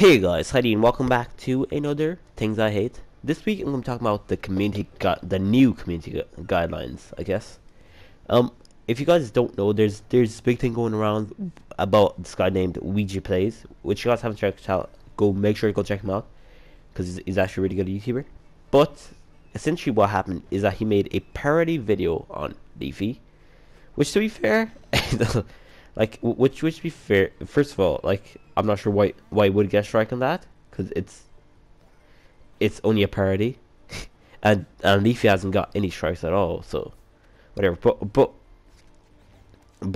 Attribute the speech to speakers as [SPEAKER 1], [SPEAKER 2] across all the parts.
[SPEAKER 1] Hey guys, Heidi, and welcome back to another Things I Hate. This week I'm going to talk about the new community guidelines, I guess. Um, if you guys don't know, there's this big thing going around about this guy named Ouija Plays, which you guys haven't checked out. Make sure to go check him out because he's actually a really good YouTuber. But essentially, what happened is that he made a parody video on Leafy, which, to be fair, which to be fair, first of all, I'm not sure why he would get a strike on that, because it's only a parody, and Leafy hasn't got any strikes at all, so whatever. But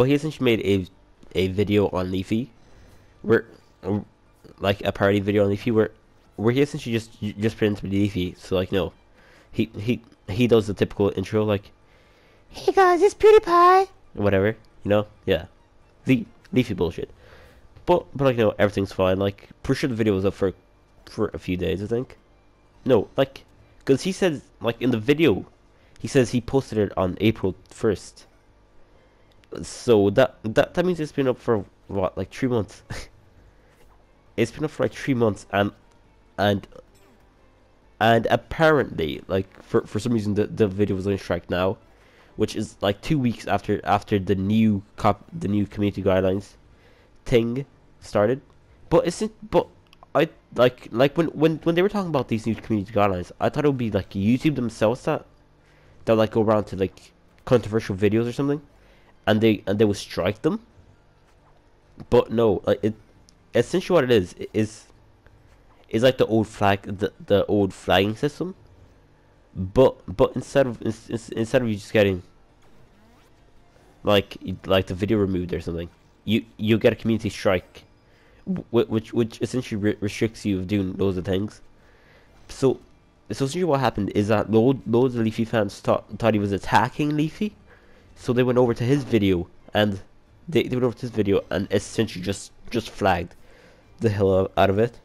[SPEAKER 1] he essentially made a video on Leafy, where like a parody video on Leafy where he essentially just pretends to be Leafy. So no, he does the typical intro like, "Hey guys, it's PewDiePie," whatever, yeah, the Leafy bullshit. But everything's fine. Pretty sure the video was up for a few days, I think. No, because he says in the video, he says he posted it on April 1st. So that means it's been up for what, 3 months. It's been up for 3 months, and apparently for some reason the video was on strike now, which is 2 weeks after the new community guidelines thing started. But I when they were talking about these new community guidelines, I thought it would be YouTube themselves that go around to controversial videos or something, and they would strike them. But no, essentially what it is the old the old flagging system, but instead of you just getting the video removed or something, you get a community strike, which essentially restricts you of doing loads of things. So essentially what happened is that loads of Leafy fans thought he was attacking Leafy, so they went over to his video and they went over to his video and essentially just flagged the hell out of it.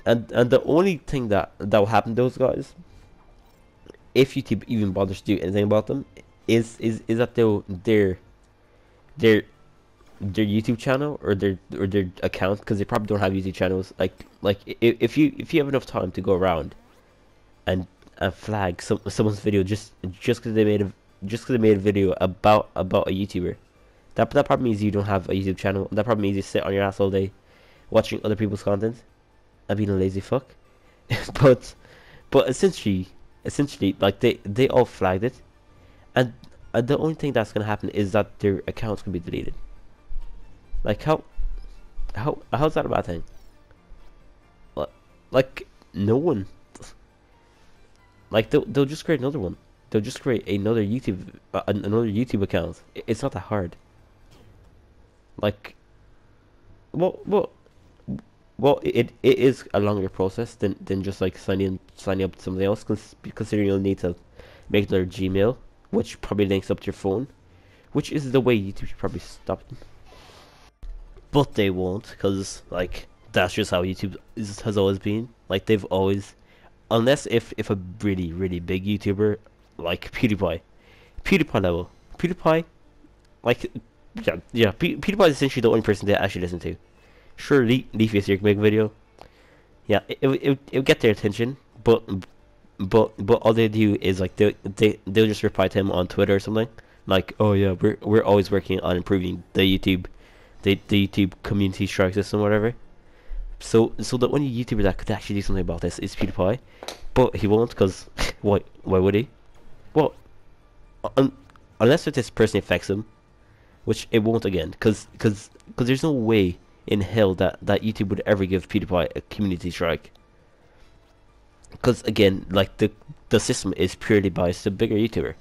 [SPEAKER 1] And the only thing that will happen to those guys, if YouTube even bothers to do anything about them, is that their YouTube channel or their account, because they probably don't have YouTube channels. If you have enough time to go around and flag someone's video just because they made a video about a YouTuber, that probably means you don't have a YouTube channel. That probably means you sit on your ass all day watching other people's content and being a lazy fuck. but essentially they all flagged it, and the only thing that's gonna happen is that their accounts can be deleted. How's that a bad thing? No one, they'll just create another one. They'll just create another YouTube account. It's not that hard. Well, it is a longer process than just signing up to something else, considering you'll need to make another Gmail, which probably links up to your phone, which is the way YouTube should probably stop them. But they won't, because that's just how YouTube has always been. They've always, unless if a really really big YouTuber like PewDiePie level, PewDiePie is essentially the only person they actually listen to. Sure, Leafy here can make a video. Yeah, it'll get their attention, but all they do is they'll just reply to him on Twitter or something, "Oh yeah, we're always working on improving the YouTube community strike system," whatever. So the only YouTuber that could actually do something about this is PewDiePie, but he won't, because why would he? Well, unless this personally affects him, which it won't again, because there's no way in hell that YouTube would ever give PewDiePie a community strike, because again, the system is purely biased to bigger YouTuber.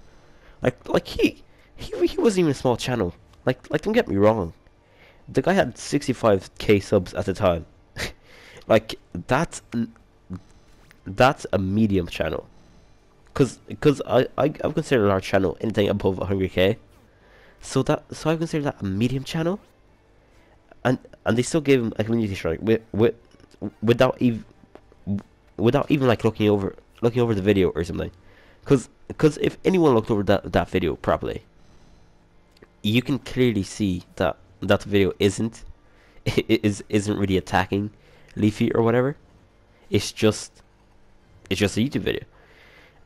[SPEAKER 1] He wasn't even a small channel. Don't get me wrong, the guy had 65k subs at the time. That's a medium channel, because I consider a large channel anything above 100k, so I consider that a medium channel. And they still gave him a community strike without even looking over the video or something. Because if anyone looked over that video properly, you can clearly see that the video isn't really attacking Leafy or whatever. It's just a YouTube video,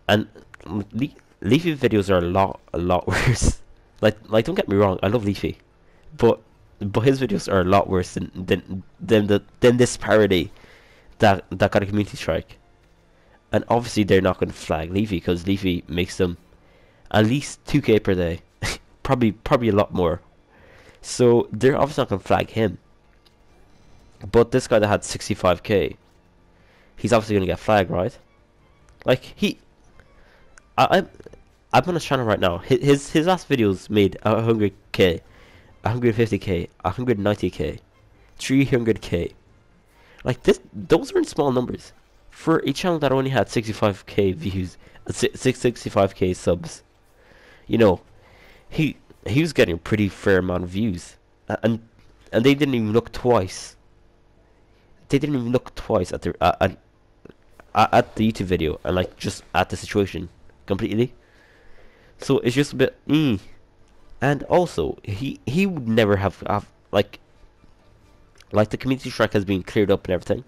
[SPEAKER 1] and Leafy videos are a lot worse. Like don't get me wrong, I love Leafy, but his videos are a lot worse than this parody that got a community strike. And obviously they're not going to flag Leafy because Leafy makes them at least 2k per day, probably a lot more. So they're obviously not going to flag him. But this guy that had 65k, he's obviously going to get flagged, right? Like I'm on his channel right now. His last videos made 100k, 150k, 190k, 300k. Like those aren't small numbers for a channel that only had 65k views, 65k subs. You know, he was getting a pretty fair amount of views, and they didn't even look twice. They didn't even look twice at the YouTube video, and like just at the situation completely. So it's just a bit and also he would never have like the community strike has been cleared up and everything.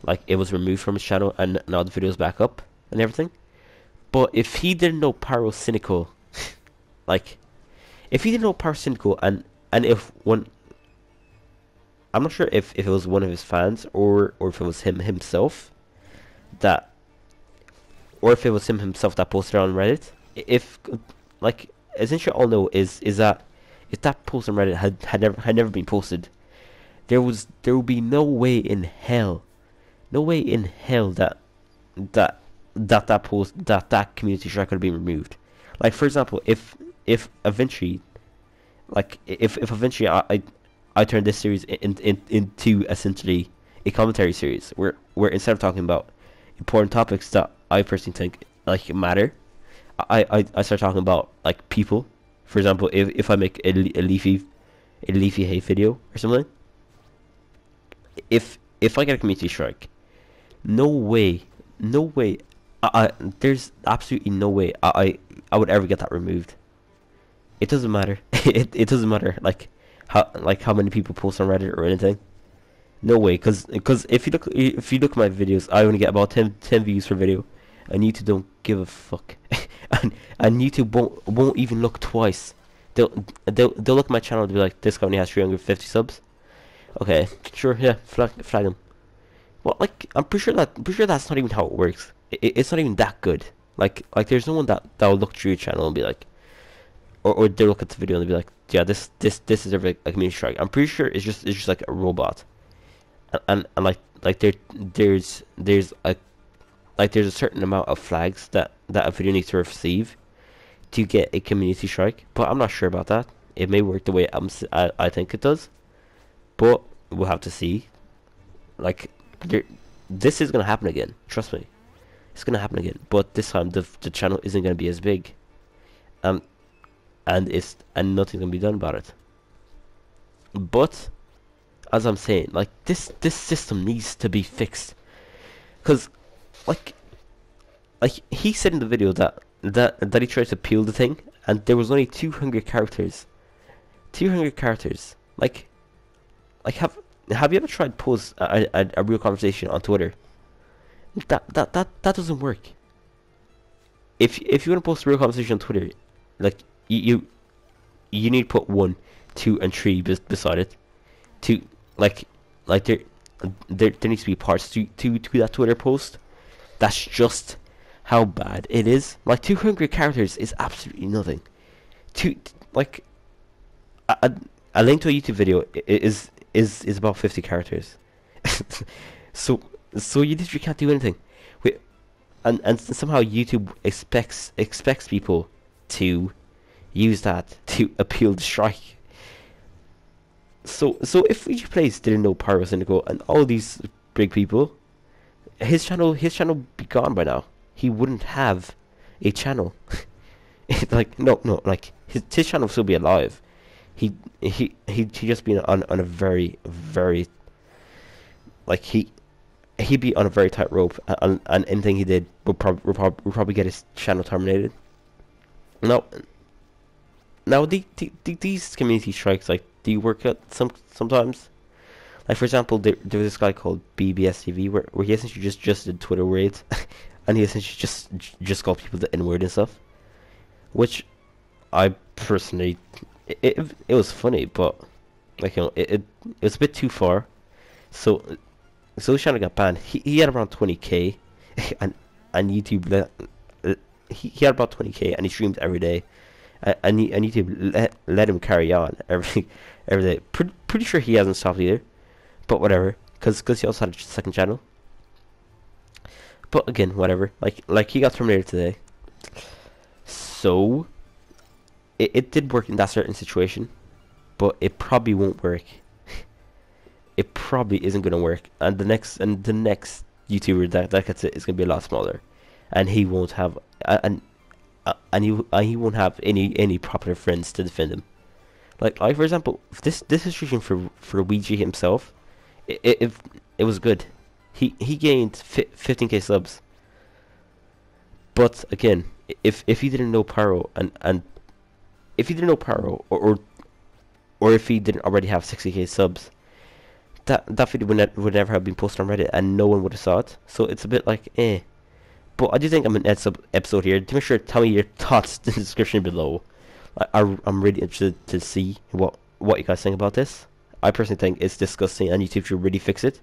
[SPEAKER 1] Like it was removed from his channel and now the video's back up and everything. But if he didn't know Pyro Cynical, like if he didn't know Pyro Cynical and if one, I'm not sure if it was one of his fans or if it was him himself that, or if it was him himself that posted on Reddit. If like essentially all I know is that if that post on Reddit had never been posted, there would be no way in hell that community strike could have been removed. Like for example, if eventually, like if eventually I turn this series into essentially a commentary series where instead of talking about important topics that I personally think like matter, I start talking about like people. For example, if I make a leafy hate video or something, if I get a community strike, no way, there's absolutely no way I would ever get that removed. It doesn't matter. it doesn't matter like how many people post on Reddit or anything. No way, because if you look at my videos, I only get about 10 views per video, and YouTube don't give a fuck. and YouTube won't even look twice. They'll look at my channel and be like, this guy only has 350 subs. Okay, sure, yeah, flag him. Well, like I'm pretty sure that's not even how it works. It's not even that good. Like there's no one that will look through your channel and be like, or they'll look at the video and they'll be like, yeah, this is a community strike. I'm pretty sure it's just like a robot. And like there's a certain amount of flags that a video needs to receive to get a community strike, but I'm not sure about that. It may work the way I think it does, but we'll have to see. Like this is gonna happen again. Trust me, it's gonna happen again. But this time the channel isn't gonna be as big, and nothing's gonna be done about it. But as I'm saying, like this system needs to be fixed, because like he said in the video that he tried to peel the thing and there was only 200 characters. 200 characters. Like have you ever tried to post a real conversation on Twitter? That doesn't work. If you want to post a real conversation on Twitter, like you need to put 1, 2, and 3 beside it. To like there needs to be parts to that Twitter post. That's just how bad it is. Like 200 characters is absolutely nothing. Like a link to a YouTube video is about 50 characters. so you literally can't do anything. And somehow YouTube expects people to use that to appeal the strike. So if VG Plays didn't know Pyro Cynical and all these big people, his channel be gone by now. He wouldn't have a channel. Like no, like his channel will still be alive. He just been on a very like he'd be on a very tight rope, and anything he did would probably get his channel terminated. Now these community strikes, like, do you work out sometimes? Like for example, there was this guy called BBSTV where he essentially just did Twitter raids, and he essentially just called people the N word and stuff, which I personally it was funny, but like it was a bit too far. So his channel got banned. He had around 20k, and YouTube he had about 20k, and he streamed every day, and YouTube let him carry on every day. Pretty sure he hasn't stopped either, but whatever, cause he also had a second channel. But again, whatever. Like he got terminated today, so it did work in that certain situation, but it probably won't work. It probably isn't gonna work, and the next YouTuber that gets it is gonna be a lot smaller, and he won't have he won't have any popular friends to defend him. Like for example, this situation for Ouija himself, it was good. He gained 15k subs, but again, if he didn't know Pyro and if he didn't know Pyro or if he didn't already have 60k subs, that video would never have been posted on Reddit, and no one would have saw it. So it's a bit like eh. But I do think I'm an episode here. Make sure to tell me your thoughts in the description below. I'm really interested to see what you guys think about this. I personally think it's disgusting, and YouTube should really fix it.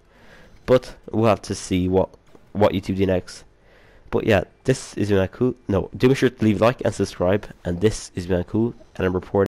[SPEAKER 1] But we'll have to see what YouTube do next. But yeah, this is been cool. No, do make sure to leave a like and subscribe. And this is been cool, and I'm reporting.